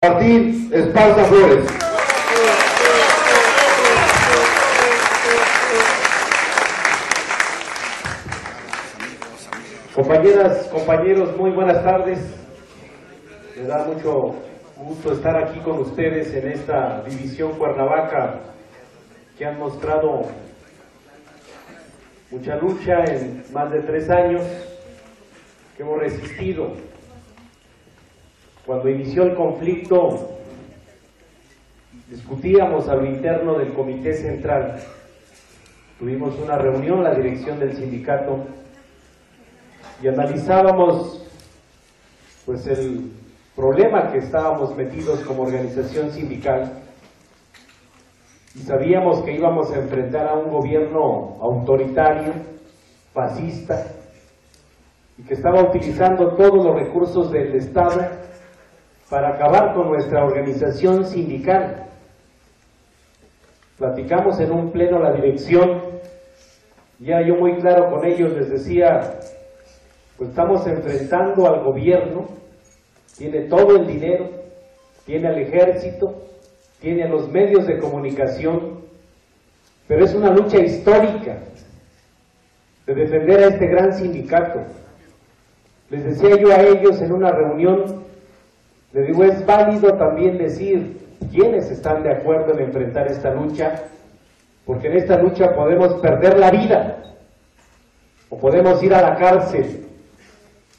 Martín Esparza Flores. Compañeras, compañeros, muy buenas tardes. Me da mucho gusto estar aquí con ustedes en esta división Cuernavaca, que han mostrado mucha lucha en más de 3 años, que hemos resistido. Cuando inició el conflicto, discutíamos a lo interno del Comité Central. Tuvimos una reunión, la dirección del sindicato, y analizábamos pues el problema que estábamos metidos como organización sindical, y sabíamos que íbamos a enfrentar a un gobierno autoritario, fascista, y que estaba utilizando todos los recursos del Estado para acabar con nuestra organización sindical. Platicamos en un pleno la dirección, ya yo muy claro con ellos les decía, pues estamos enfrentando al gobierno, tiene todo el dinero, tiene al ejército, tiene a los medios de comunicación, pero es una lucha histórica de defender a este gran sindicato. Les decía yo a ellos en una reunión, les digo, es válido también decir quiénes están de acuerdo en enfrentar esta lucha, porque en esta lucha podemos perder la vida, o podemos ir a la cárcel,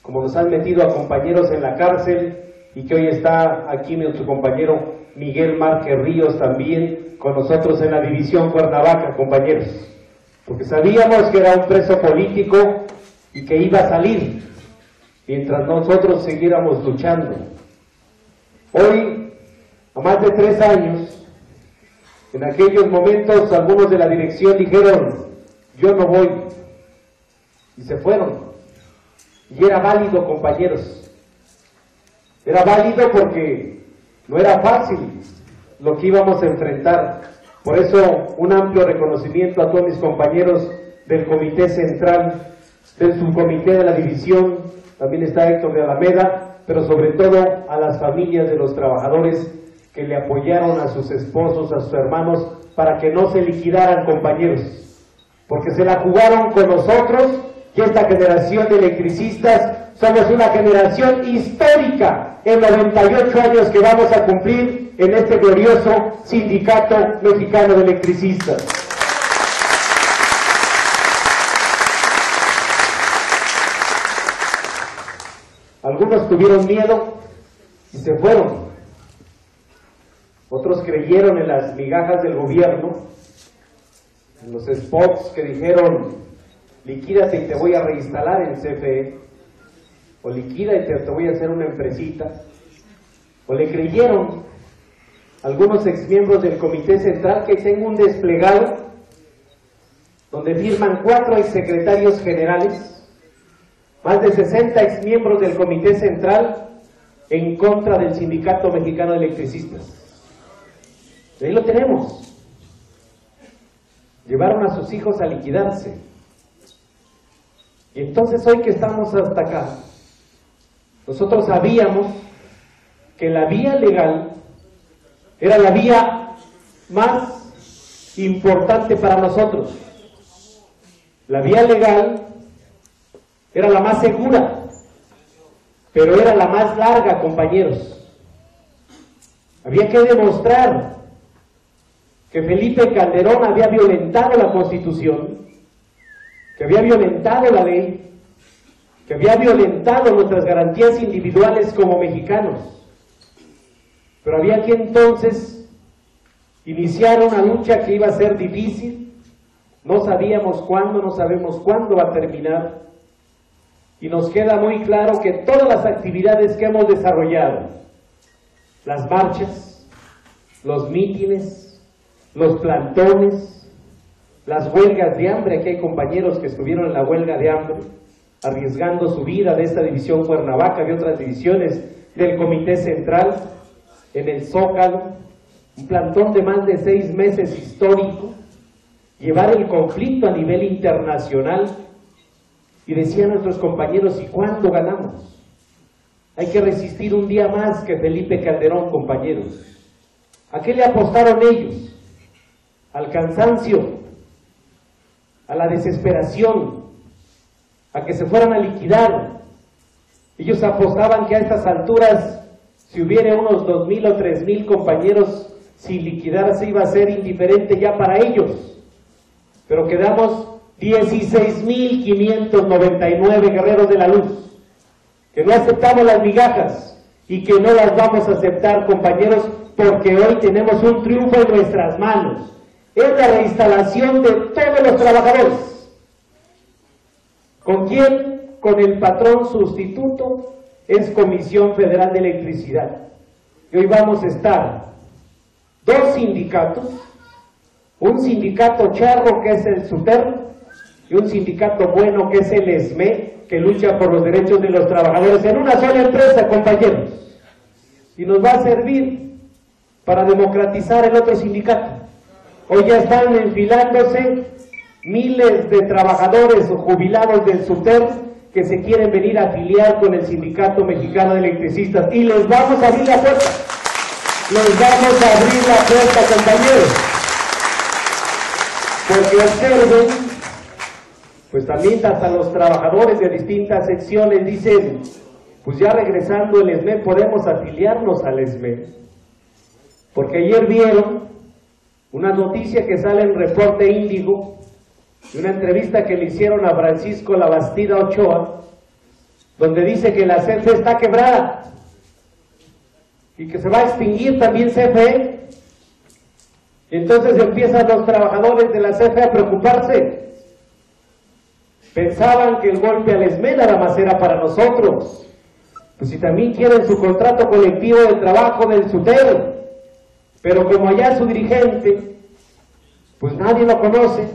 como nos han metido a compañeros en la cárcel, y que hoy está aquí nuestro compañero Miguel Márquez Ríos también con nosotros en la división Cuernavaca, compañeros, porque sabíamos que era un preso político y que iba a salir mientras nosotros siguiéramos luchando. Hoy, a más de 3 años, en aquellos momentos algunos de la dirección dijeron, yo no voy, y se fueron. Y era válido, compañeros, era válido porque no era fácil lo que íbamos a enfrentar. Por eso, un amplio reconocimiento a todos mis compañeros del Comité Central, del Subcomité de la División, también está Héctor de Alameda, pero sobre todo a las familias de los trabajadores que le apoyaron a sus esposos, a sus hermanos, para que no se liquidaran, compañeros, porque se la jugaron con nosotros, y esta generación de electricistas somos una generación histórica en 98 años que vamos a cumplir en este glorioso Sindicato Mexicano de Electricistas. Algunos tuvieron miedo y se fueron. Otros creyeron en las migajas del gobierno, en los spots que dijeron, liquídate y te voy a reinstalar en CFE, o liquídate y te voy a hacer una empresita, o le creyeron algunos exmiembros del Comité Central, que tengo un desplegado donde firman 4 exsecretarios generales, más de 60 exmiembros del Comité Central en contra del Sindicato Mexicano de Electricistas. Ahí lo tenemos. Llevaron a sus hijos a liquidarse. Y entonces hoy que estamos hasta acá, nosotros sabíamos que la vía legal era la vía más importante para nosotros. La vía legal era la más segura, pero era la más larga, compañeros. Había que demostrar que Felipe Calderón había violentado la Constitución, que había violentado la ley, que había violentado nuestras garantías individuales como mexicanos. Pero había que entonces iniciar una lucha que iba a ser difícil, no sabíamos cuándo, no sabemos cuándo va a terminar, y nos queda muy claro que todas las actividades que hemos desarrollado, las marchas, los mítines, los plantones, las huelgas de hambre, aquí hay compañeros que estuvieron en la huelga de hambre, arriesgando su vida de esta división Cuernavaca, de otras divisiones del Comité Central, en el Zócalo, un plantón de más de 6 meses histórico, llevar el conflicto a nivel internacional, y decían nuestros compañeros, ¿y cuándo ganamos? Hay que resistir un día más que Felipe Calderón, compañeros. ¿A qué le apostaron ellos? Al cansancio, a la desesperación, a que se fueran a liquidar. Ellos apostaban que a estas alturas, si hubiera unos 2,000 o 3,000 compañeros sin liquidarse, iba a ser indiferente ya para ellos. Pero quedamos 16,599 guerreros de la luz, que no aceptamos las migajas y que no las vamos a aceptar, compañeros, porque hoy tenemos un triunfo en nuestras manos. Es la reinstalación de todos los trabajadores. ¿Con quién? Con el patrón sustituto, es Comisión Federal de Electricidad. Y hoy vamos a estar 2 sindicatos, un sindicato charro que es el SUTER y un sindicato bueno que es el ESME, que lucha por los derechos de los trabajadores en una sola empresa, compañeros. Y nos va a servir para democratizar el otro sindicato. Hoy ya están enfilándose miles de trabajadores o jubilados del SUTER que se quieren venir a afiliar con el Sindicato Mexicano de Electricistas, y les vamos a abrir la puerta. Les vamos a abrir la puerta, compañeros. Porque observen, pues también hasta los trabajadores de distintas secciones dicen, pues ya regresando el ESME podemos afiliarnos al ESME. Porque ayer vieron una noticia que sale en Reporte Índigo, de una entrevista que le hicieron a Francisco Labastida Ochoa, donde dice que la CFE está quebrada y que se va a extinguir también CFE. Entonces empiezan los trabajadores de la CFE a preocuparse. Pensaban que el golpe al ESME nada más era para nosotros. Pues si también quieren su contrato colectivo de trabajo del SUTER, pero como allá su dirigente, pues nadie lo conoce,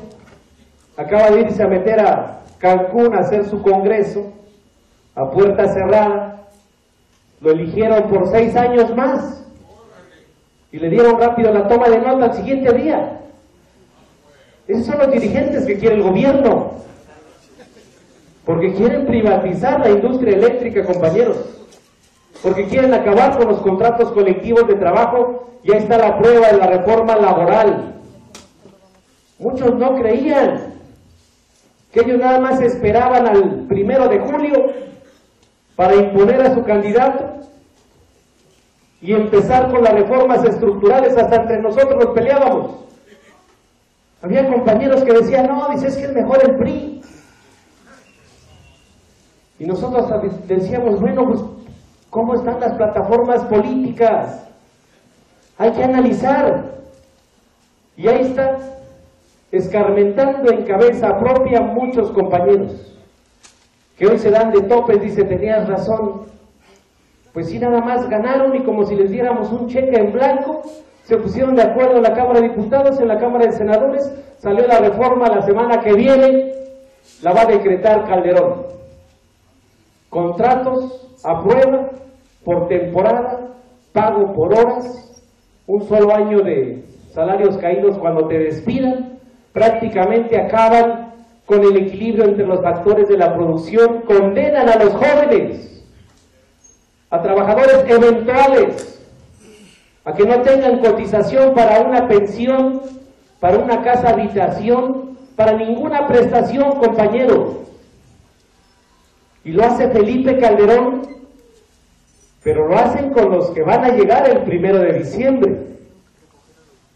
acaba de irse a meter a Cancún a hacer su congreso, a puerta cerrada, lo eligieron por 6 años más, y le dieron rápido la toma de nota al siguiente día. Esos son los dirigentes que quiere el gobierno, porque quieren privatizar la industria eléctrica, compañeros, porque quieren acabar con los contratos colectivos de trabajo. Ya está la prueba de la reforma laboral. Muchos no creían, que ellos nada más esperaban al 1 de julio para imponer a su candidato y empezar con las reformas estructurales. Hasta entre nosotros nos peleábamos. Había compañeros que decían, no, dice, es que es mejor el PRI. Y nosotros decíamos, bueno, pues, ¿cómo están las plataformas políticas? Hay que analizar. Y ahí está, escarmentando en cabeza propia muchos compañeros, que hoy se dan de topes, dice, tenías razón. Pues sí, nada más ganaron y como si les diéramos un cheque en blanco, se pusieron de acuerdo en la Cámara de Diputados, en la Cámara de Senadores, salió la reforma la semana que viene, la va a decretar Calderón. Contratos a prueba, por temporada, pago por horas, un solo año de salarios caídos cuando te despidan, prácticamente acaban con el equilibrio entre los factores de la producción, condenan a los jóvenes, a trabajadores eventuales, a que no tengan cotización para una pensión, para una casa habitación, para ninguna prestación, compañero. Y lo hace Felipe Calderón, pero lo hacen con los que van a llegar el 1 de diciembre.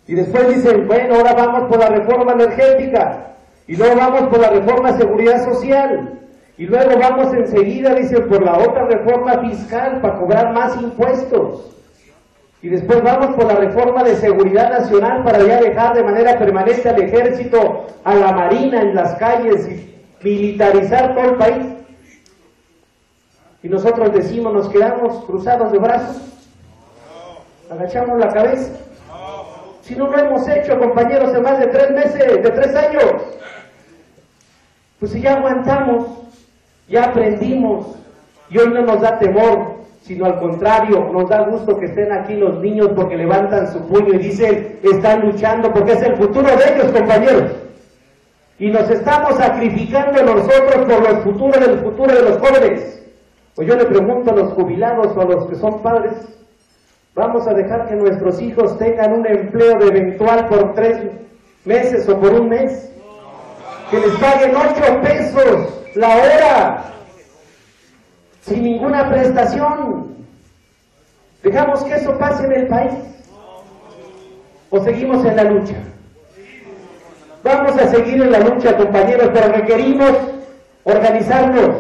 Y después dicen, bueno, ahora vamos por la reforma energética, y luego vamos por la reforma de seguridad social, y luego vamos enseguida, dicen, por la otra reforma fiscal para cobrar más impuestos. Y después vamos por la reforma de seguridad nacional para ya dejar de manera permanente al ejército, a la marina en las calles y militarizar todo el país. Y nosotros decimos, nos quedamos cruzados de brazos, agachamos la cabeza. Si no lo hemos hecho, compañeros, en más de 3 meses, de 3 años. Pues si ya aguantamos, ya aprendimos, y hoy no nos da temor, sino al contrario, nos da gusto que estén aquí los niños porque levantan su puño y dicen, están luchando porque es el futuro de ellos, compañeros. Y nos estamos sacrificando nosotros por el futuro de los jóvenes. O yo le pregunto a los jubilados o a los que son padres, ¿vamos a dejar que nuestros hijos tengan un empleo de eventual por 3 meses o por 1 mes? Que les paguen 8 pesos la hora, sin ninguna prestación. ¿Dejamos que eso pase en el país? ¿O seguimos en la lucha? Vamos a seguir en la lucha, compañeros, pero requerimos organizarnos,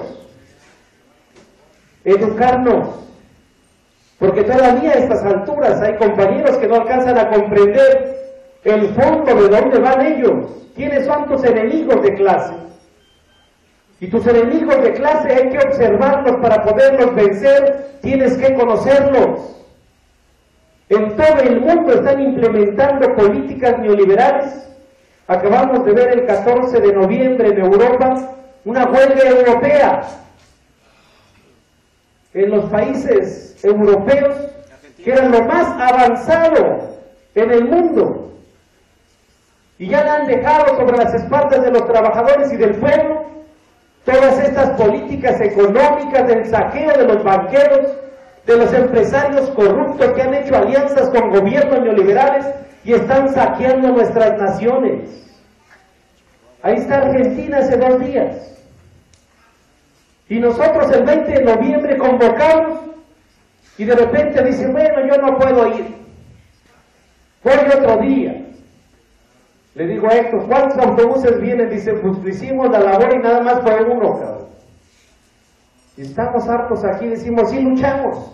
educarnos, porque todavía a estas alturas hay compañeros que no alcanzan a comprender el fondo de dónde van ellos, quiénes son tus enemigos de clase. Y tus enemigos de clase hay que observarlos para poderlos vencer, tienes que conocerlos. En todo el mundo están implementando políticas neoliberales. Acabamos de ver el 14 de noviembre en Europa una huelga europea. En los países europeos que eran lo más avanzado en el mundo. Y ya le han dejado sobre las espaldas de los trabajadores y del pueblo todas estas políticas económicas del saqueo de los banqueros, de los empresarios corruptos que han hecho alianzas con gobiernos neoliberales y están saqueando nuestras naciones. Ahí está Argentina hace 2 días. Y nosotros el 20 de noviembre convocamos y de repente dicen, bueno, yo no puedo ir. Voy otro día. Le digo a Héctor, ¿cuántos autobuses vienen? Dice, pues hicimos la labor y nada más fue 1, cabrón. Y estamos hartos aquí, decimos, sí luchamos.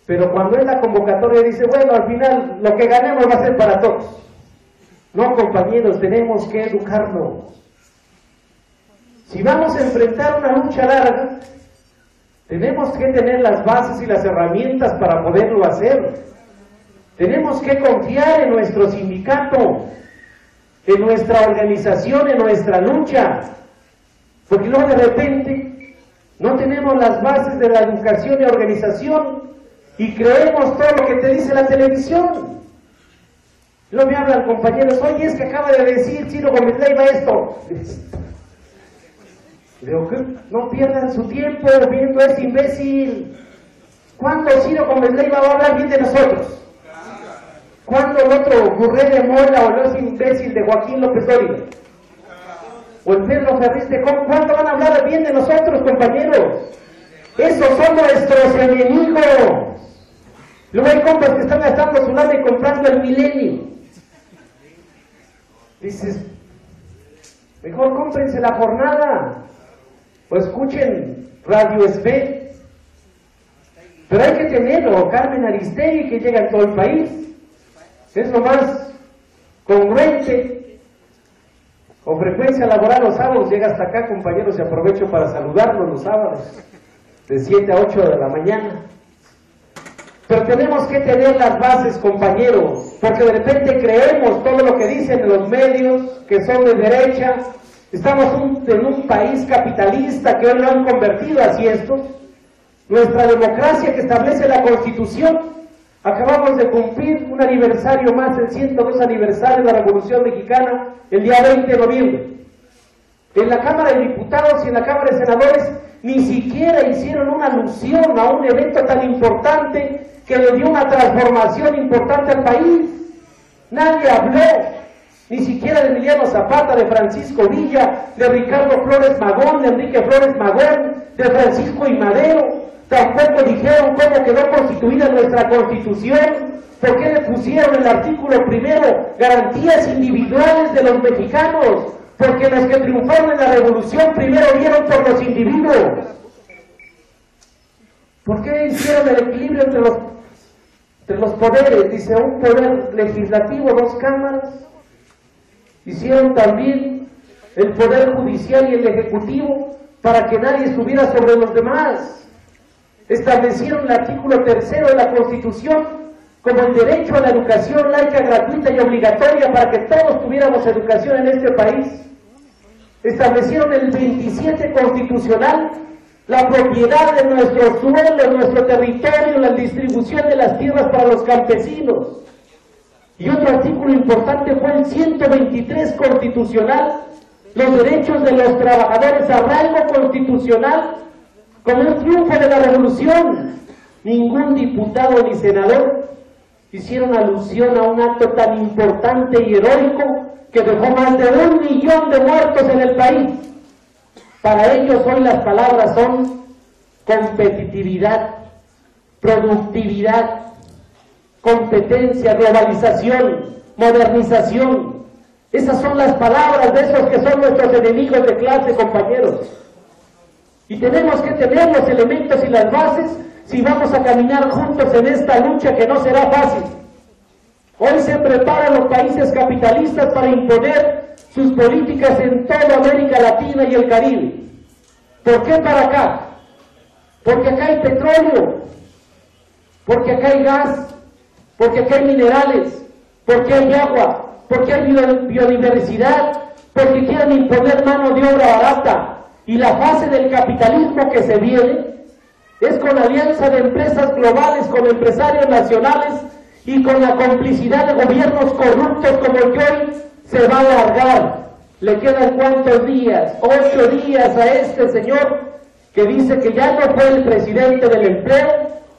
Pero cuando es la convocatoria dice, bueno, al final lo que ganemos va a ser para todos. No, compañeros, tenemos que educarnos. Si vamos a enfrentar una lucha larga, tenemos que tener las bases y las herramientas para poderlo hacer. Tenemos que confiar en nuestro sindicato, en nuestra organización, en nuestra lucha, porque luego de repente no tenemos las bases de la educación y organización y creemos todo lo que te dice la televisión. Luego me hablan compañeros, oye, es que acaba de decir Ciro Gómez Leiva esto. Digo, no pierdan su tiempo viendo a este imbécil. ¿Cuándo Ciro Gómez Leiva va a hablar bien de nosotros? ¿Cuándo el otro Gurré de Mola o el imbécil de Joaquín López Dóriga? ¿O el Pedro Ferriz de Con? ¿Cuándo van a hablar bien de nosotros, compañeros? Esos son nuestros enemigos. Luego hay compas que están gastando su lana y comprando el Milenio. Dices, mejor cómprense la jornada o escuchen Radio Espe. Pero hay que tenerlo, Carmen Aristegui, que llega en todo el país. Es lo más congruente. Con frecuencia laboral los sábados llega hasta acá, compañeros, y aprovecho para saludarlos los sábados, de 7 a 8 de la mañana. Pero tenemos que tener las bases, compañeros, porque de repente creemos todo lo que dicen los medios, que son de derecha. Estamos en un país capitalista que hoy lo han convertido así estos. Nuestra democracia que establece la Constitución. Acabamos de cumplir un aniversario más, el 102 aniversario de la Revolución Mexicana, el día 20 de noviembre. En la Cámara de Diputados y en la Cámara de Senadores ni siquiera hicieron una alusión a un evento tan importante que le dio una transformación importante al país. Nadie habló, ni siquiera de Emiliano Zapata, de Francisco Villa, de Ricardo Flores Magón, de Enrique Flores Magón, de Francisco I. Madero. Tampoco dijeron cómo quedó constituida nuestra Constitución, por qué le pusieron el artículo 1, garantías individuales de los mexicanos, porque los que triunfaron en la revolución primero vieron por los individuos. ¿Por qué hicieron el equilibrio entre los poderes? Dice, un poder legislativo, 2 cámaras. Hicieron también el poder judicial y el ejecutivo para que nadie estuviera sobre los demás. Establecieron el artículo 3 de la Constitución como el derecho a la educación laica, gratuita y obligatoria para que todos tuviéramos educación en este país. Establecieron el 27 constitucional, la propiedad de nuestro suelo, nuestro territorio, la distribución de las tierras para los campesinos. Y otro artículo importante fue el 123 constitucional, los derechos de los trabajadores a rango constitucional, como un triunfo de la revolución. Ningún diputado ni senador hicieron alusión a un acto tan importante y heroico que dejó más de 1 millón de muertos en el país. Para ellos hoy las palabras son competitividad, productividad, competencia, globalización, modernización. Esas son las palabras de esos que son nuestros enemigos de clase, compañeros. Y tenemos que tener los elementos y las bases si vamos a caminar juntos en esta lucha que no será fácil. Hoy se preparan los países capitalistas para imponer sus políticas en toda América Latina y el Caribe. ¿Por qué para acá? Porque acá hay petróleo, porque acá hay gas, porque acá hay minerales, porque hay agua, porque hay biodiversidad, porque quieren imponer mano de obra barata. Y la fase del capitalismo que se viene es con alianza de empresas globales, con empresarios nacionales y con la complicidad de gobiernos corruptos como el que hoy se va a alargar. Le quedan ¿cuántos días? 8 días a este señor que dice que ya no fue el presidente del empleo,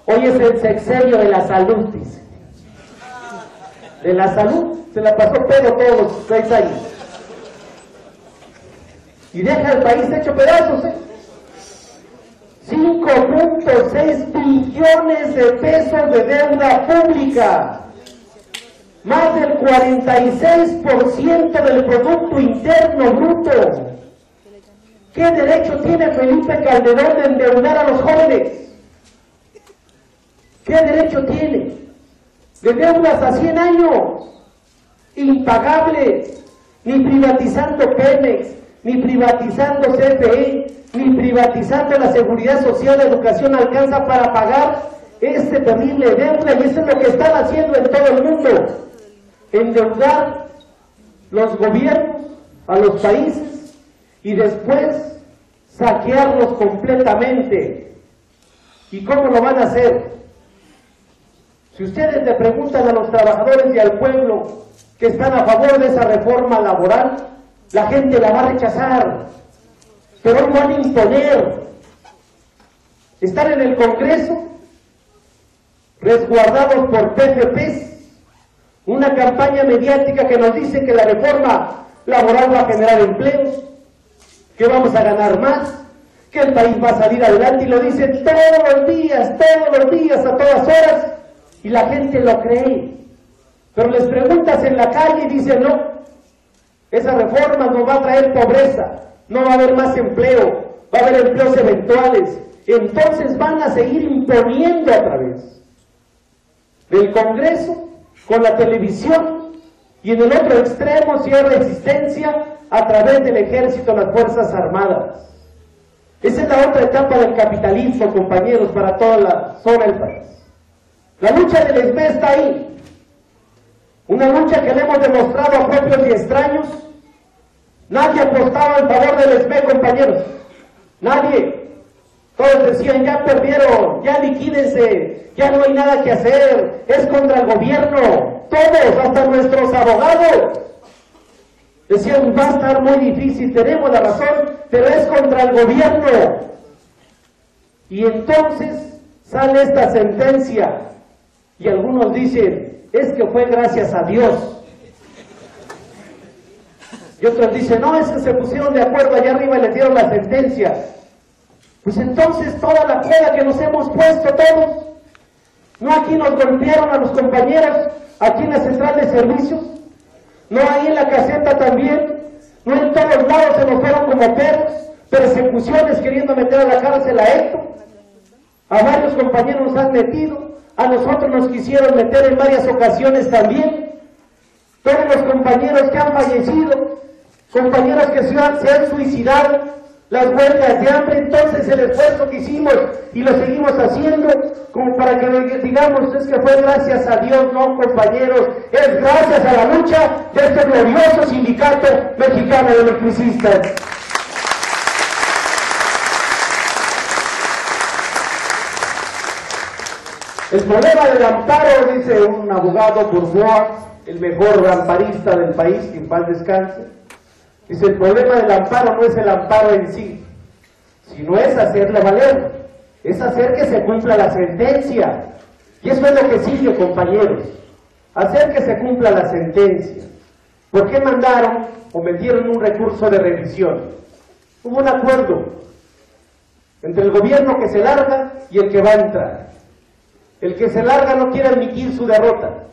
hoy es el sexenio de la salud, dice. De la salud se la pasó pedo todos los 6 años. Y deja el país hecho pedazos, 5.6 billones de pesos de deuda pública, más del 46% del Producto Interno Bruto. ¿Qué derecho tiene Felipe Calderón de endeudar a los jóvenes? ¿Qué derecho tiene? De deudas a 100 años, impagables, ni privatizando Pemex, ni privatizando CFE, ni privatizando la seguridad social, la educación alcanza para pagar este terrible deuda, y eso es lo que están haciendo en todo el mundo, endeudar los gobiernos a los países y después saquearlos completamente. ¿Y cómo lo van a hacer? Si ustedes le preguntan a los trabajadores y al pueblo que están a favor de esa reforma laboral, la gente la va a rechazar, pero hoy van a imponer. Están en el Congreso, resguardados por PFPs, una campaña mediática que nos dice que la reforma laboral va a generar empleos, que vamos a ganar más, que el país va a salir adelante, y lo dicen todos los días, a todas horas, y la gente lo cree. Pero les preguntas en la calle y dicen no. Esa reforma nos va a traer pobreza, no va a haber más empleo, va a haber empleos eventuales. Entonces van a seguir imponiendo a través del Congreso, con la televisión, y en el otro extremo, si hay resistencia, a través del ejército, las Fuerzas Armadas. Esa es la otra etapa del capitalismo, compañeros, para toda la zona del país. La lucha del SME está ahí. Una lucha que le hemos demostrado a propios y extraños. Nadie apostaba en favor del SME, compañeros. Nadie. Todos decían, ya perdieron, ya liquídense, ya no hay nada que hacer, es contra el gobierno. Todos, hasta nuestros abogados, decían, va a estar muy difícil, tenemos la razón, pero es contra el gobierno. Y entonces sale esta sentencia, y algunos dicen, es que fue gracias a Dios. Y otros dicen, no, es que se pusieron de acuerdo allá arriba y le dieron la sentencia. Pues entonces toda la prueba que nos hemos puesto todos, no aquí nos golpearon a los compañeros, aquí en la central de servicios, no ahí en la caseta también, no en todos lados se nos fueron como perros, persecuciones queriendo meter a la cárcel a Héctor, a varios compañeros nos han metido, a nosotros nos quisieron meter en varias ocasiones también. Todos los compañeros que han fallecido, compañeros que se han suicidado, las huelgas de hambre, entonces el esfuerzo que hicimos y lo seguimos haciendo, como para que digamos, es que fue gracias a Dios. No, compañeros, es gracias a la lucha de este glorioso sindicato mexicano de electricistas. El problema del amparo, dice un abogado Bourgeois, el mejor amparista del país, que en paz descanse, dice, el problema del amparo no es el amparo en sí, sino es hacerle valer. es hacer que se cumpla la sentencia. Y eso es lo que sigue, compañeros. Hacer que se cumpla la sentencia. ¿Por qué mandaron o metieron un recurso de revisión? Hubo un acuerdo entre el gobierno que se larga y el que va a entrar. El que se larga no quiere admitir su derrota.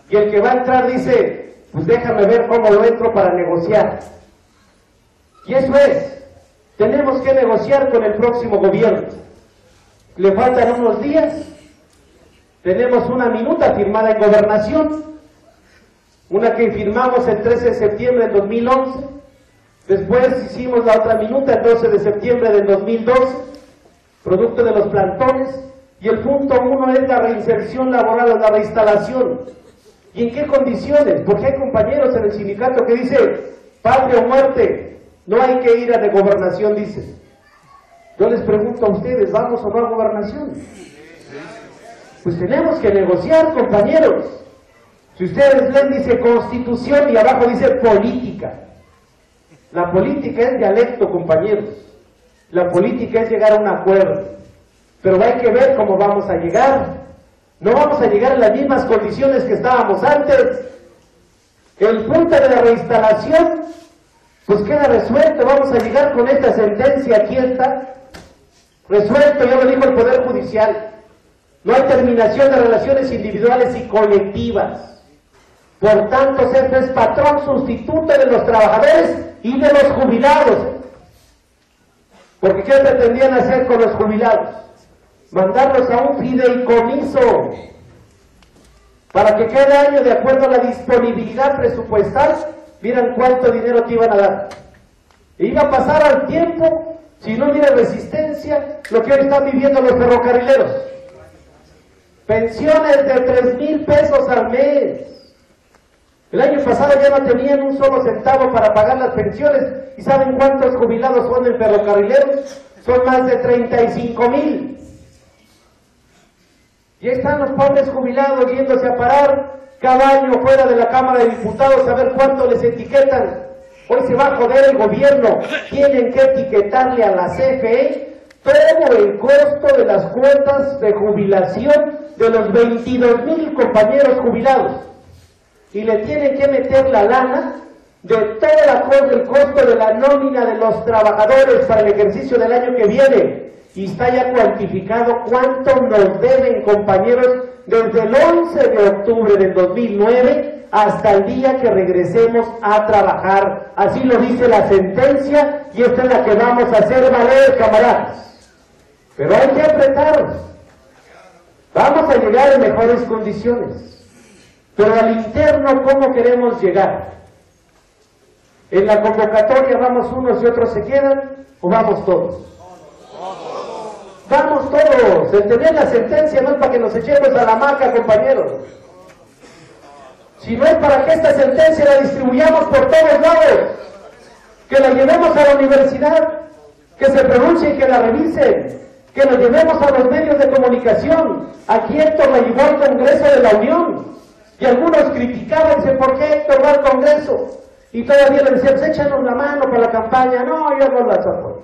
Y el que va a entrar dice, pues déjame ver cómo lo entro para negociar. Y eso es, tenemos que negociar con el próximo gobierno. Le faltan unos días, tenemos una minuta firmada en Gobernación, una que firmamos el 13 de septiembre del 2011, después hicimos la otra minuta el 12 de septiembre del 2012, producto de los plantones, y el punto 1 es la reinserción laboral o la reinstalación. ¿Y en qué condiciones? Porque hay compañeros en el sindicato que dicen, patria o muerte, no hay que ir a de Gobernación, dicen. Yo les pregunto a ustedes, ¿vamos o no a Gobernación? Pues tenemos que negociar, compañeros. Si ustedes leen, dice Constitución y abajo dice política. La política es dialecto, compañeros. La política es llegar a un acuerdo. Pero hay que ver cómo vamos a llegar. No vamos a llegar en las mismas condiciones que estábamos antes. El punto de la reinstalación, pues queda resuelto. Vamos a llegar con esta sentencia, aquí está. Resuelto, ya lo dijo el Poder Judicial. No hay terminación de relaciones individuales y colectivas. Por tanto, CFE es patrón sustituto de los trabajadores y de los jubilados. Porque ¿qué pretendían hacer con los jubilados? Mandarlos a un fideicomiso para que cada año, de acuerdo a la disponibilidad presupuestal, vieran cuánto dinero te iban a dar. E iba a pasar al tiempo, si no hubiera resistencia, lo que hoy están viviendo los ferrocarrileros. Pensiones de 3,000 pesos al mes. El año pasado ya no tenían un solo centavo para pagar las pensiones. ¿Y saben cuántos jubilados son en ferrocarrileros? Son más de 35,000. Y ahí están los pobres jubilados yéndose a parar cada año fuera de la Cámara de Diputados a ver cuánto les etiquetan. Hoy se va a joder el gobierno. Tienen que etiquetarle a la CFE todo el costo de las cuotas de jubilación de los 22,000 compañeros jubilados. Y le tienen que meter la lana de todo el costo de la nómina de los trabajadores para el ejercicio del año que viene. Y está ya cuantificado cuánto nos deben, compañeros, desde el 11 de octubre del 2009 hasta el día que regresemos a trabajar. Así lo dice la sentencia y esta es la que vamos a hacer valer, camaradas. Pero hay que apretar. Vamos a llegar en mejores condiciones. Pero al interno, ¿cómo queremos llegar? ¿En la convocatoria vamos unos y otros se quedan o vamos todos? Vamos todos. El tener la sentencia no es para que nos echemos a la hamaca, compañeros. Si no es para que esta sentencia la distribuyamos por todos lados, que la llevemos a la universidad, que se pronuncie y que la revisen, que la llevemos a los medios de comunicación. Aquí Héctor la llevó al Congreso de la Unión y algunos criticaban, dicen, ¿por qué Héctor va al Congreso? Y todavía le decían, pues échanos la mano para la campaña. No, yo no las apoyo.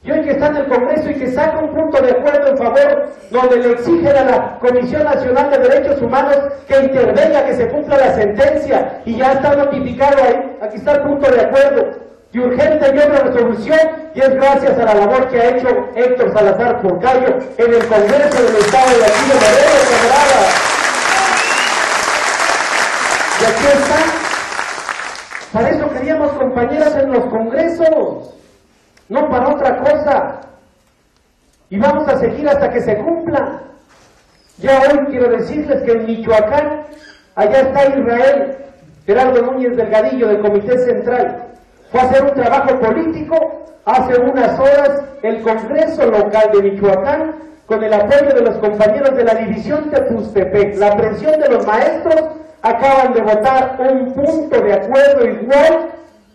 Y hoy que está en el Congreso y que saca un punto de acuerdo en favor, donde le exigen a la Comisión Nacional de Derechos Humanos que intervenga, que se cumpla la sentencia, y ya está notificado ahí, aquí está el punto de acuerdo, y urgente y otra resolución, y es gracias a la labor que ha hecho Héctor Salazar Porcayo en el Congreso del Estado de aquí de Morelos, camarada. Y aquí está. Para eso queríamos compañeras en los congresos. No para otra cosa. Y vamos a seguir hasta que se cumpla. Ya hoy quiero decirles que en Michoacán, allá está Israel, Gerardo Núñez Delgadillo del Comité Central. Fue a hacer un trabajo político hace unas horas el Congreso local de Michoacán, con el apoyo de los compañeros de la división de Tustepec. La presión de los maestros acaban de votar un punto de acuerdo igual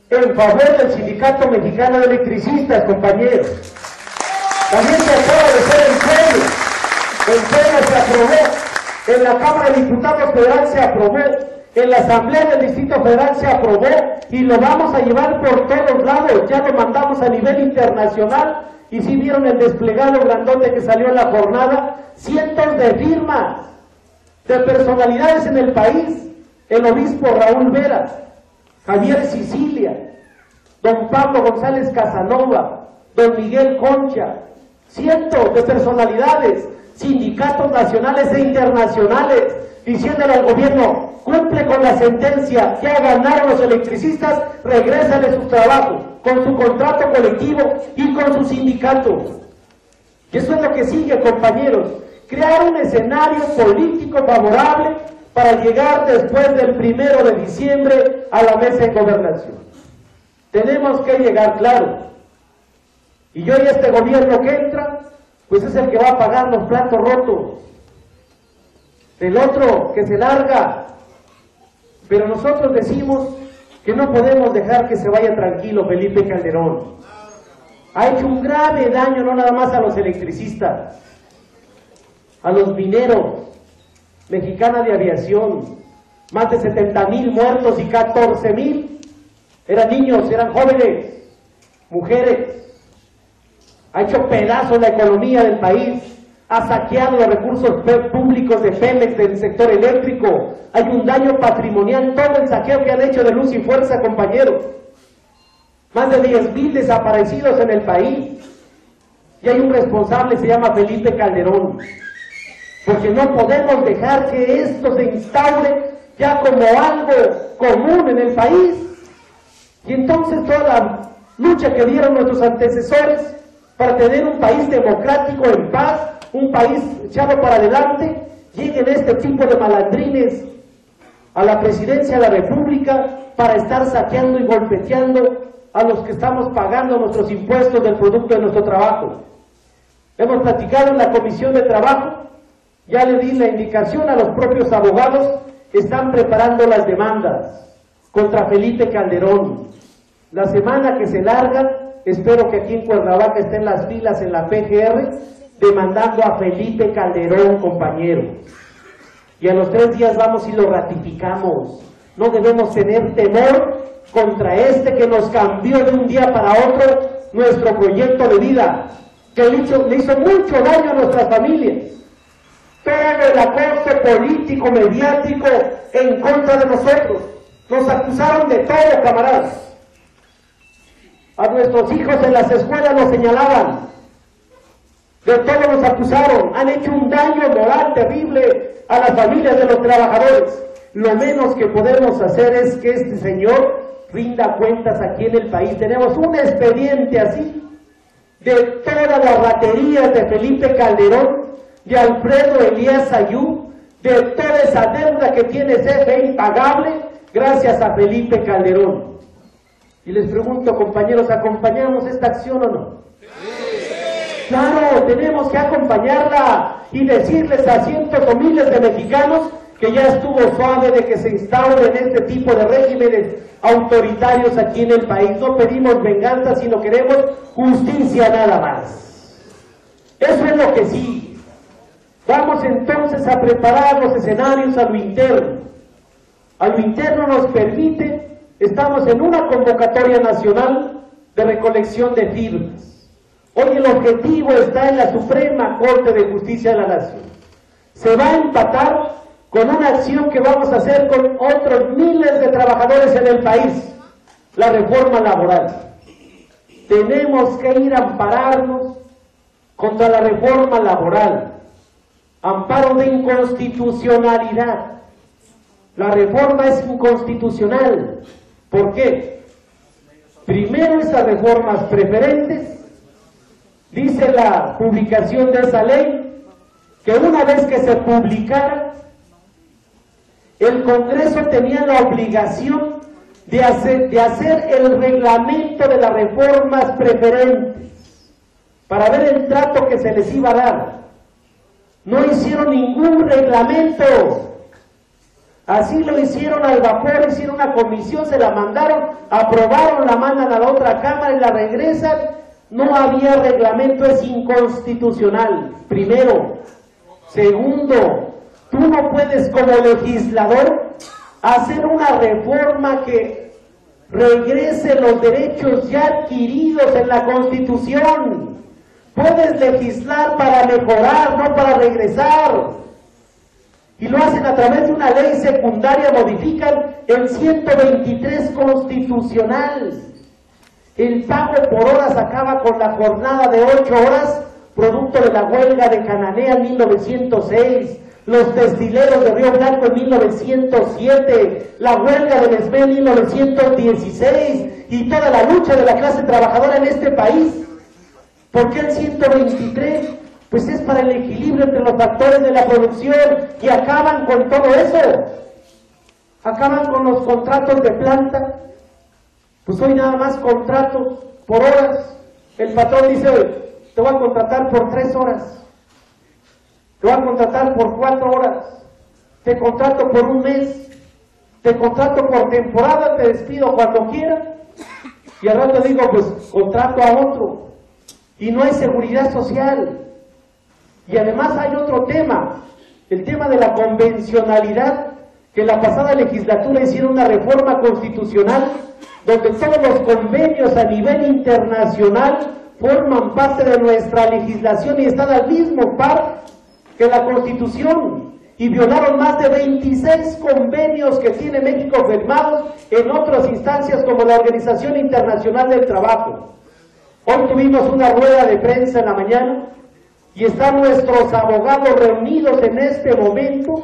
en favor del Sindicato Mexicano de Electricistas, compañeros. También se acaba de hacer en Puebla se aprobó, en la Cámara de Diputados Federal se aprobó, en la Asamblea del Distrito Federal se aprobó y lo vamos a llevar por todos lados. Ya lo mandamos a nivel internacional y si vieron el desplegado grandote que salió en la jornada, cientos de firmas de personalidades en el país, el obispo Raúl Vera, Javier Sicilia, don Pablo González Casanova, don Miguel Concha, cientos de personalidades, sindicatos nacionales e internacionales, diciéndole al gobierno: cumple con la sentencia, ya ganaron los electricistas, regrésale sus trabajos, con su contrato colectivo y con su sindicato. Y eso es lo que sigue, compañeros, crear un escenario político favorable para llegar después del 1 de diciembre a la mesa de gobernación. Tenemos que llegar claro. Y yo y este gobierno que entra, pues es el que va a pagar los platos rotos. El otro que se larga. Pero nosotros decimos que no podemos dejar que se vaya tranquilo Felipe Calderón. Ha hecho un grave daño no nada más a los electricistas, a los mineros, Mexicana de Aviación, más de 70,000 muertos y 14,000 eran niños, eran jóvenes, mujeres. Ha hecho pedazos la economía del país, ha saqueado los recursos públicos de Pemex, del sector eléctrico. Hay un daño patrimonial, todo el saqueo que han hecho de Luz y Fuerza, compañeros. Más de 10,000 desaparecidos en el país. Y hay un responsable, se llama Felipe Calderón. Porque no podemos dejar que esto se instaure ya como algo común en el país. Y entonces toda la lucha que dieron nuestros antecesores para tener un país democrático en paz, un país echado para adelante, lleguen este tipo de malandrines a la presidencia de la República para estar saqueando y golpeteando a los que estamos pagando nuestros impuestos del producto de nuestro trabajo. Hemos platicado en la Comisión de Trabajo, ya le di la indicación a los propios abogados, están preparando las demandas contra Felipe Calderón. La semana que se larga, espero que aquí en Cuernavaca estén las filas en la PGR, demandando a Felipe Calderón, compañero. Y a los 3 días vamos y lo ratificamos. No debemos tener temor contra este que nos cambió de un día para otro nuestro proyecto de vida, que le hizo mucho daño a nuestras familias. Todo el acoso político, mediático en contra de nosotros. Nos acusaron de todo, camaradas. A nuestros hijos en las escuelas nos señalaban. De todo nos acusaron. Han hecho un daño moral terrible a las familias de los trabajadores. Lo menos que podemos hacer es que este señor rinda cuentas aquí en el país. Tenemos un expediente así de todas las raterías de Felipe Calderón, de Alfredo Elías Ayú, de toda esa deuda que tiene CFE impagable gracias a Felipe Calderón. Y les pregunto, compañeros, ¿acompañamos esta acción o no? Sí. Claro, tenemos que acompañarla y decirles a cientos o miles de mexicanos que ya estuvo suave de que se instauren este tipo de regímenes autoritarios aquí en el país. No pedimos venganza, sino queremos justicia nada más. Eso es lo que sí. Vamos entonces a preparar los escenarios a lo interno. A lo interno nos permite, estamos en una convocatoria nacional de recolección de firmas. Hoy el objetivo está en la Suprema Corte de Justicia de la Nación. Se va a empatar con una acción que vamos a hacer con otros miles de trabajadores en el país, la reforma laboral. Tenemos que ir a ampararnos contra la reforma laboral. Amparo de inconstitucionalidad. La reforma es inconstitucional. ¿Por qué? Primero, esas reformas preferentes, dice la publicación de esa ley, que una vez que se publicara, el Congreso tenía la obligación de hacer el reglamento de las reformas preferentes para ver el trato que se les iba a dar. No hicieron ningún reglamento. Así lo hicieron al vapor, hicieron una comisión, se la mandaron, aprobaron, la mandan a la otra cámara y la regresan. No había reglamento, es inconstitucional, primero. Segundo, tú no puedes como legislador hacer una reforma que regrese los derechos ya adquiridos en la Constitución. Puedes legislar para mejorar, no para regresar. Y lo hacen a través de una ley secundaria, modifican el 123 constitucional. El pago por horas acaba con la jornada de 8 horas, producto de la huelga de Cananea en 1906, los destileros de Río Blanco en 1907, la huelga de Nesmé en 1916 y toda la lucha de la clase trabajadora en este país. ¿Por qué el 123? Pues es para el equilibrio entre los factores de la producción y acaban con todo eso. Acaban con los contratos de planta. Pues hoy nada más contratos por horas. El patrón dice, te voy a contratar por 3 horas. Te voy a contratar por 4 horas. Te contrato por un mes. Te contrato por temporada, te despido cuando quiera. Y al rato digo, pues contrato a otro. Y no hay seguridad social. Y además hay otro tema, el tema de la convencionalidad, que en la pasada legislatura hicieron una reforma constitucional donde todos los convenios a nivel internacional forman parte de nuestra legislación y están al mismo par que la Constitución, y violaron más de 26 convenios que tiene México firmados en otras instancias como la Organización Internacional del Trabajo. Hoy tuvimos una rueda de prensa en la mañana y están nuestros abogados reunidos en este momento,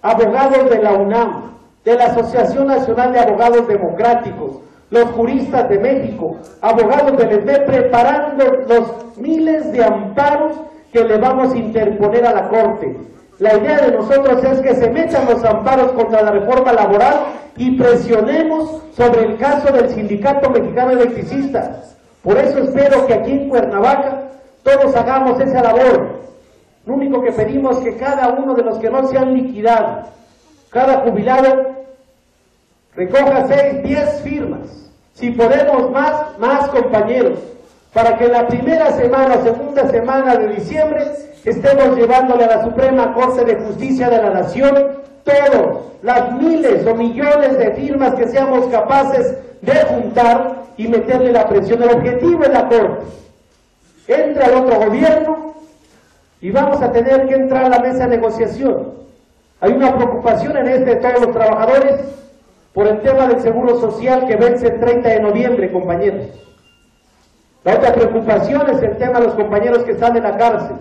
abogados de la UNAM, de la Asociación Nacional de Abogados Democráticos, los juristas de México, abogados del ESME, preparando los miles de amparos que le vamos a interponer a la Corte. La idea de nosotros es que se metan los amparos contra la reforma laboral y presionemos sobre el caso del Sindicato Mexicano de Electricistas. Por eso espero que aquí en Cuernavaca todos hagamos esa labor. Lo único que pedimos es que cada uno de los que no se han liquidado, cada jubilado, recoja 6, 10 firmas. Si podemos más compañeros, para que en la primera semana o segunda semana de diciembre estemos llevándole a la Suprema Corte de Justicia de la Nación todos, las miles o millones de firmas que seamos capaces de juntar y meterle la presión. El objetivo es la Corte. Entra el otro gobierno y vamos a tener que entrar a la mesa de negociación. Hay una preocupación en de todos los trabajadores por el tema del seguro social que vence el 30 de noviembre, compañeros. La otra preocupación es el tema de los compañeros que están en la cárcel.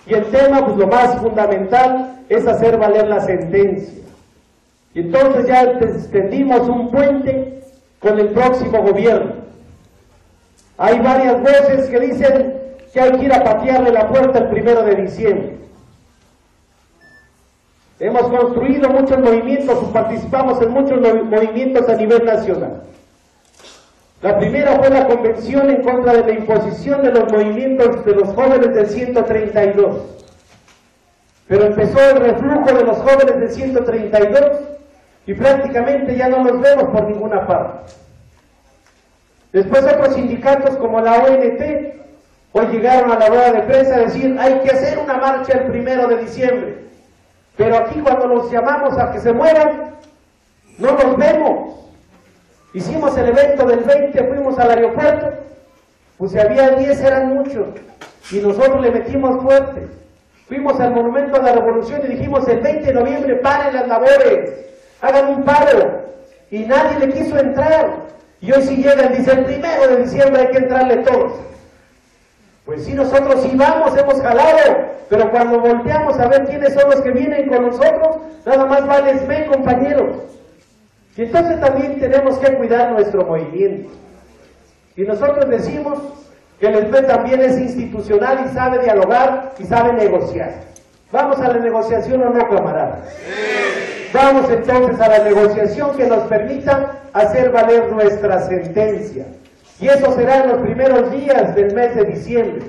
Y el tema, pues lo más fundamental, es hacer valer la sentencia. Y entonces ya extendimos un puente con el próximo gobierno. Hay varias voces que dicen que hay que ir a patearle la puerta el 1 de diciembre. Hemos construido muchos movimientos o participamos en muchos movimientos a nivel nacional. La primera fue la convención en contra de la imposición de los movimientos de los jóvenes del 132. Pero empezó el reflujo de los jóvenes del 132 y prácticamente ya no los vemos por ninguna parte. Después otros sindicatos como la ONT hoy llegaron a la rueda de prensa a decir hay que hacer una marcha el 1 de diciembre. Pero aquí cuando los llamamos a que se muevan, no los vemos. Hicimos el evento del 20, fuimos al aeropuerto, pues si había 10 eran muchos, y nosotros le metimos fuerte. Fuimos al Monumento a la Revolución y dijimos el 20 de noviembre paren las labores, hagan un paro, y nadie le quiso entrar. Y hoy si llegan, dice el 1 de diciembre hay que entrarle todos. Pues sí, nosotros sí vamos, hemos jalado, pero cuando volteamos a ver quiénes son los que vienen con nosotros, nada más vale ESME, compañeros. Y entonces también tenemos que cuidar nuestro movimiento. Y nosotros decimos que el ESME también es institucional y sabe dialogar y sabe negociar. ¿Vamos a la negociación o no, camaradas? Sí. Vamos entonces a la negociación que nos permita hacer valer nuestra sentencia. Y eso será en los primeros días del mes de diciembre.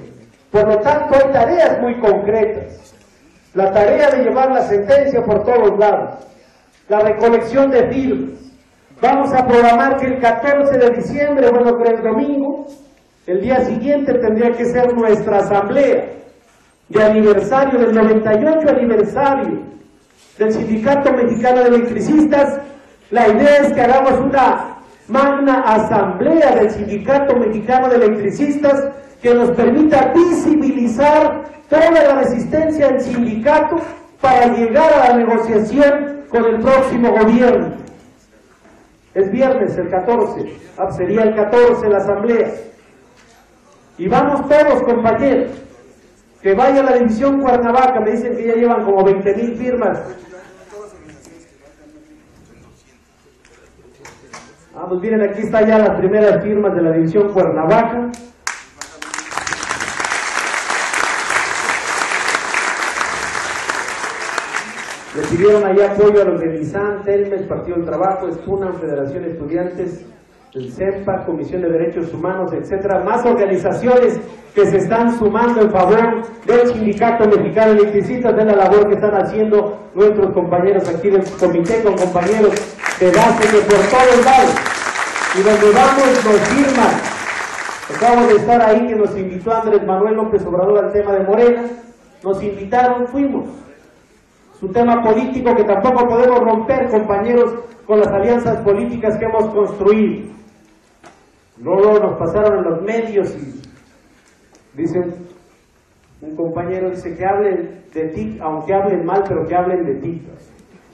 Por lo tanto, hay tareas muy concretas. La tarea de llevar la sentencia por todos lados. La recolección de firmas. Vamos a programar que el 14 de diciembre, bueno, que el domingo, el día siguiente tendría que ser nuestra asamblea de aniversario, del 98 aniversario del Sindicato Mexicano de Electricistas. La idea es que hagamos una magna asamblea del Sindicato Mexicano de Electricistas que nos permita visibilizar toda la resistencia del sindicato para llegar a la negociación con el próximo gobierno. Es viernes, el 14, sería el 14 la asamblea. Y vamos todos, compañeros, que vaya a la división Cuernavaca, me dicen que ya llevan como 20,000 firmas. Pues miren, aquí está ya las primeras firmas de la división Cuernavaca. Le pidieron ahí apoyo a los de Nissan, Telmex, Partido del Trabajo, Espunam, Federación de Estudiantes, el CEPA, Comisión de Derechos Humanos, etcétera, más organizaciones que se están sumando en favor del Sindicato Mexicano de Electricistas, de la labor que están haciendo nuestros compañeros aquí del comité, con compañeros de base que por todos lados, y donde vamos nos firman. Acabamos de estar ahí, que nos invitó Andrés Manuel López Obrador al tema de Morena, nos invitaron, fuimos. Es un tema político que tampoco podemos romper, compañeros, con las alianzas políticas que hemos construido. Luego nos pasaron en los medios y dicen, un compañero dice que hablen de ti, aunque hablen mal, pero que hablen de ti.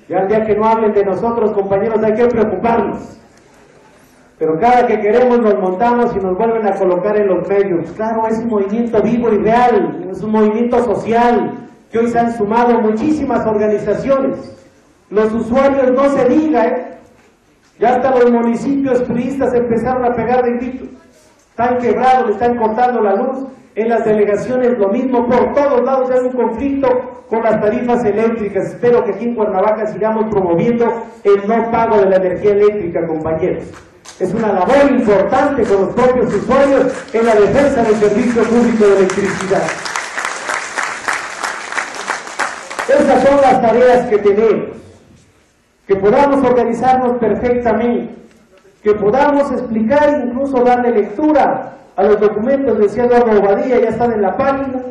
Ya el día que no hablen de nosotros, compañeros, hay que preocuparnos. Pero cada que queremos nos montamos y nos vuelven a colocar en los medios. Claro, es un movimiento vivo y real, es un movimiento social, que hoy se han sumado muchísimas organizaciones. Los usuarios, no se diga, ya hasta los municipios turistas empezaron a pegar de gritos. Están quebrados, le están cortando la luz. En las delegaciones lo mismo, por todos lados hay un conflicto con las tarifas eléctricas. Espero que aquí en Cuernavaca sigamos promoviendo el no pago de la energía eléctrica, compañeros. Es una labor importante con los propios usuarios en la defensa del servicio público de electricidad. Esas son las tareas que tenemos, que podamos organizarnos perfectamente, que podamos explicar, incluso darle lectura a los documentos. Decía Eduardo Bobadilla, ya están en la página.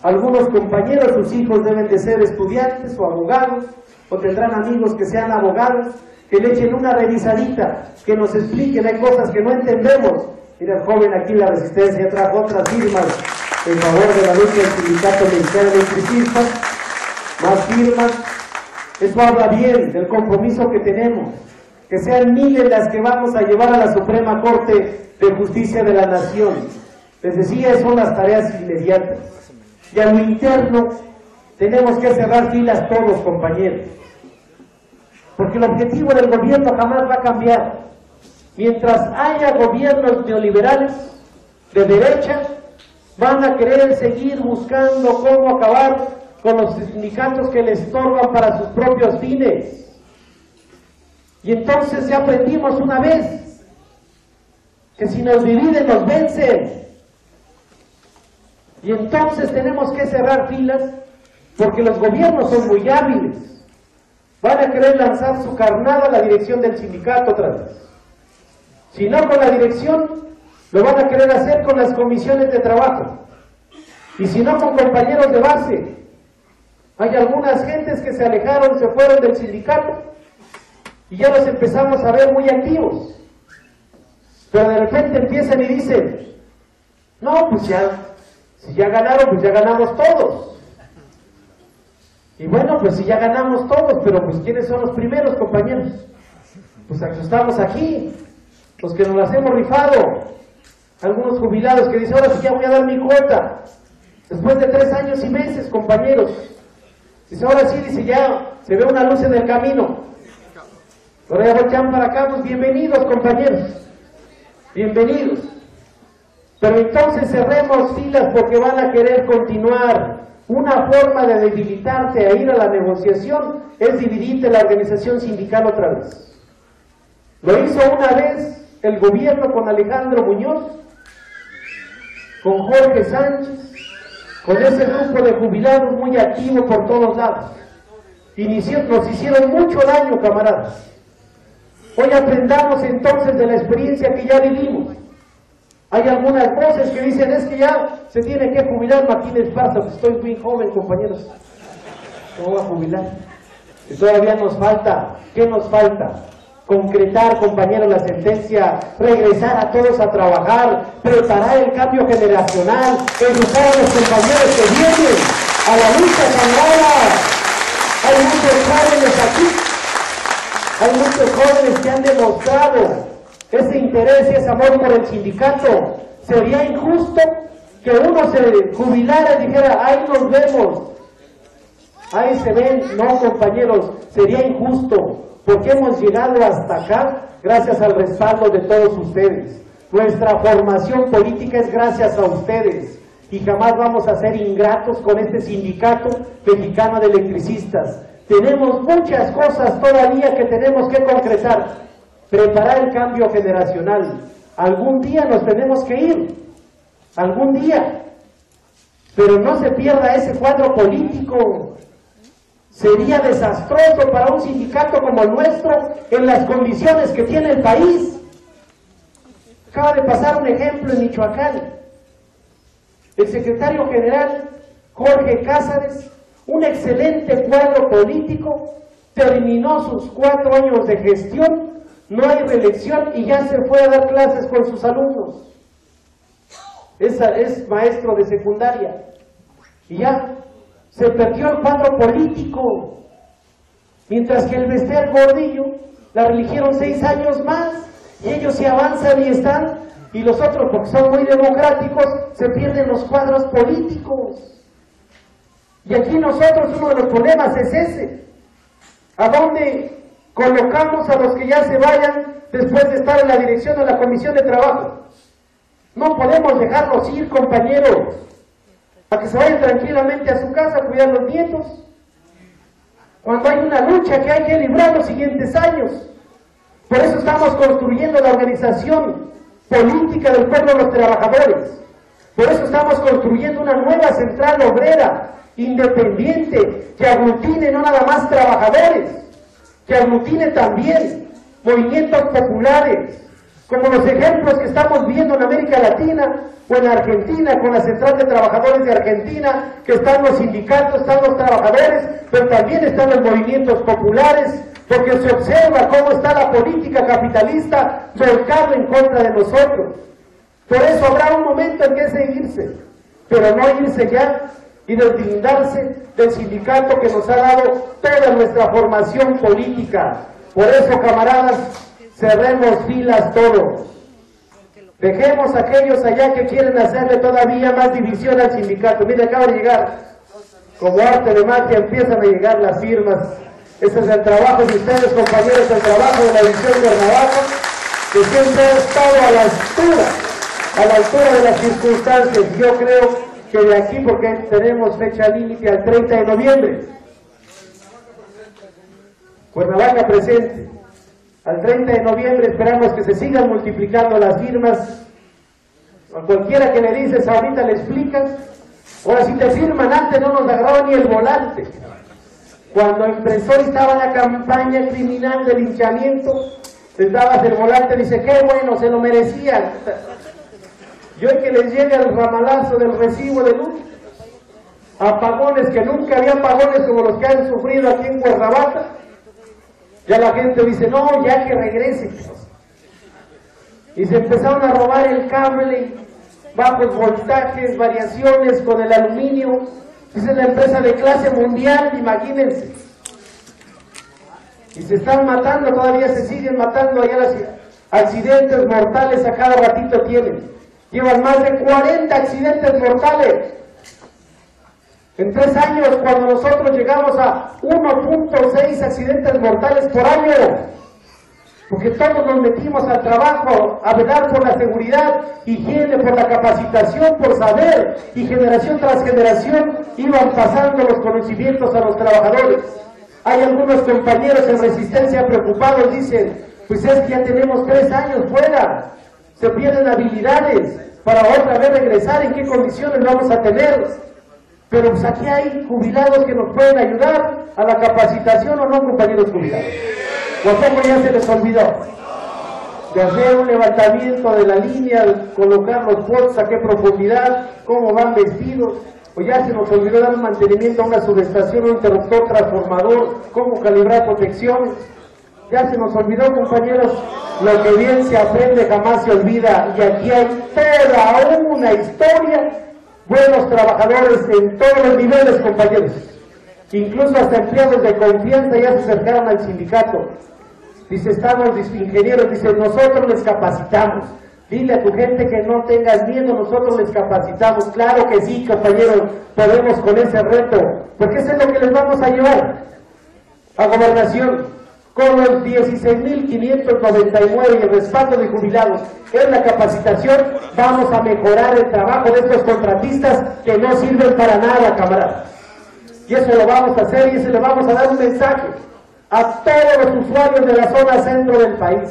Algunos compañeros, sus hijos deben de ser estudiantes o abogados, o tendrán amigos que sean abogados, que le echen una revisadita, que nos expliquen. Hay cosas que no entendemos. Mira, el joven aquí en la Resistencia trajo otras firmas en favor de la lucha del Sindicato Mexicano de Electricistas, más firmas. Eso habla bien del compromiso que tenemos, que sean miles las que vamos a llevar a la Suprema Corte de Justicia de la Nación. Les decía, son las tareas inmediatas. Y a lo interno tenemos que cerrar filas todos, compañeros, porque el objetivo del gobierno jamás va a cambiar. Mientras haya gobiernos neoliberales de derecha, van a querer seguir buscando cómo acabar con los sindicatos que les estorban para sus propios fines. Y entonces ya aprendimos una vez que si nos dividen nos vencen. Y entonces tenemos que cerrar filas, porque los gobiernos son muy hábiles. Van a querer lanzar su carnada a la dirección del sindicato otra vez. Si no con la dirección, lo van a querer hacer con las comisiones de trabajo. Y si no con compañeros de base. Hay algunas gentes que se alejaron, se fueron del sindicato y ya los empezamos a ver muy activos. Pero de repente empiezan y dicen, no, pues ya, si ya ganaron, pues ya ganamos todos. Y bueno, pues si ya ganamos todos, pero pues ¿quiénes son los primeros, compañeros? Pues estamos aquí, los que nos las hemos rifado. Algunos jubilados que dicen, ahora sí ya voy a dar mi cuota. Después de 3 años y meses, compañeros. Dice, ahora sí, dice, ya se ve una luz en el camino. Ahora ya voltean para acá, pues bienvenidos, compañeros. Bienvenidos. Pero entonces cerremos filas, porque van a querer continuar. Una forma de debilitarte a ir a la negociación es dividirte la organización sindical otra vez. Lo hizo una vez el gobierno con Alejandro Muñoz, con Jorge Sánchez, con ese grupo de jubilados muy activo por todos lados. Nos hicieron mucho daño, camaradas. Hoy aprendamos entonces de la experiencia que ya vivimos. Hay algunas voces que dicen, es que ya se tiene que jubilar Martínez Esparza. Pues estoy muy joven, compañeros. ¿Cómo va a jubilar? Y todavía nos falta. ¿Qué nos falta? concretar, compañeros, la sentencia, regresar a todos a trabajar, preparar el cambio generacional, educar a los compañeros que vienen a la lucha, camarada. Hay muchos jóvenes aquí, hay muchos jóvenes que han demostrado ese interés y ese amor por el sindicato. Sería injusto que uno se jubilara y dijera, ahí nos vemos, ahí se ven. No, compañeros, sería injusto, porque hemos llegado hasta acá gracias al respaldo de todos ustedes. Nuestra formación política es gracias a ustedes y jamás vamos a ser ingratos con este sindicato mexicano de electricistas. Tenemos muchas cosas todavía que tenemos que concretar, preparar el cambio generacional. Algún día nos tenemos que ir, algún día, pero no se pierda ese cuadro político. Sería desastroso para un sindicato como el nuestro en las condiciones que tiene el país. Acaba de pasar un ejemplo en Michoacán. El secretario general Jorge Cázares, un excelente cuadro político, terminó sus 4 años de gestión, no hay reelección y ya se fue a dar clases con sus alumnos. Es maestro de secundaria y ya se perdió el cuadro político, mientras que el Bester Gordillo la religieron 6 años más y ellos se avanzan y están, y los otros, porque son muy democráticos, se pierden los cuadros políticos. Y aquí nosotros uno de los problemas es ese: ¿a dónde colocamos a los que ya se vayan después de estar en la dirección de la Comisión de Trabajo? No podemos dejarlos ir, compañeros, para que se vayan tranquilamente a su casa a cuidar a los nietos, cuando hay una lucha que hay que librar los siguientes años. Por eso estamos construyendo la organización política del pueblo de los trabajadores. Por eso estamos construyendo una nueva central obrera, independiente, que aglutine no nada más trabajadores, que aglutine también movimientos populares, como los ejemplos que estamos viendo en América Latina o en Argentina, con la Central de Trabajadores de Argentina, que están los sindicatos, están los trabajadores, pero también están los movimientos populares, porque se observa cómo está la política capitalista volcada en contra de nosotros. Por eso habrá un momento en que seguirse, pero no irse ya y deslindarse del sindicato que nos ha dado toda nuestra formación política. Por eso, camaradas, cerremos filas todos. Dejemos a aquellos allá que quieren hacerle todavía más división al sindicato. Mire, acaba de llegar, como arte de magia, empiezan a llegar las firmas. Ese es el trabajo de ustedes, compañeros, el trabajo de la división de Cuernavaca, que siempre ha estado a la altura de las circunstancias. Yo creo que de aquí, porque tenemos fecha límite al 30 de noviembre. Cuernavaca presente. Al 30 de noviembre esperamos que se sigan multiplicando las firmas. A cualquiera que le dices ahorita le explicas. Ahora, si te firman antes no nos agarraba ni el volante. Cuando empezó y estaba la campaña criminal de linchamiento, les dabas el volante, dice, qué bueno, se lo merecían. Y hoy que les llega el ramalazo del recibo de luz, apagones, que nunca había apagones como los que han sufrido aquí en Cuernavaca, ya la gente dice, no, ya que regrese. Y se empezaron a robar el cable, bajos voltajes, variaciones con el aluminio. Esa es la empresa de clase mundial, imagínense. Y se están matando, todavía se siguen matando, allá los accidentes mortales a cada ratito tienen. Llevan más de 40 accidentes mortales. En 3 años, cuando nosotros llegamos a 1.6 accidentes mortales por año, porque todos nos metimos al trabajo a velar por la seguridad, higiene, por la capacitación, por saber, y generación tras generación iban pasando los conocimientos a los trabajadores. Hay algunos compañeros en Resistencia preocupados, dicen, pues es que ya tenemos 3 años fuera, se pierden habilidades para otra vez regresar, ¿en qué condiciones vamos a tener? Pero pues aquí hay jubilados que nos pueden ayudar a la capacitación, ¿o no, compañeros jubilados? ¿O a poco ya se les olvidó? De hacer un levantamiento de la línea, colocar los postes, a qué profundidad, cómo van vestidos, o ya se nos olvidó dar un mantenimiento a una subestación, un interruptor transformador, cómo calibrar protecciones. Ya se nos olvidó, compañeros, lo que bien se aprende jamás se olvida, y aquí hay toda una historia, buenos trabajadores en todos los niveles, compañeros, incluso hasta empleados de confianza ya se acercaron al sindicato. Dice, estamos ingenieros, dice, nosotros les capacitamos. Dile a tu gente que no tengas miedo, nosotros les capacitamos. Claro que sí, compañeros, podemos con ese reto, porque eso es lo que les vamos a llevar a Gobernación. Con los 16.599 y el respaldo de jubilados en la capacitación, vamos a mejorar el trabajo de estos contratistas que no sirven para nada, camaradas. Y eso lo vamos a hacer, y eso le vamos a dar un mensaje a todos los usuarios de la zona centro del país.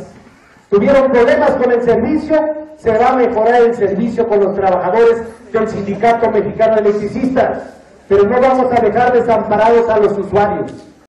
Tuvieron problemas con el servicio, se va a mejorar el servicio con los trabajadores del Sindicato Mexicano de Electricistas, pero no vamos a dejar desamparados a los usuarios.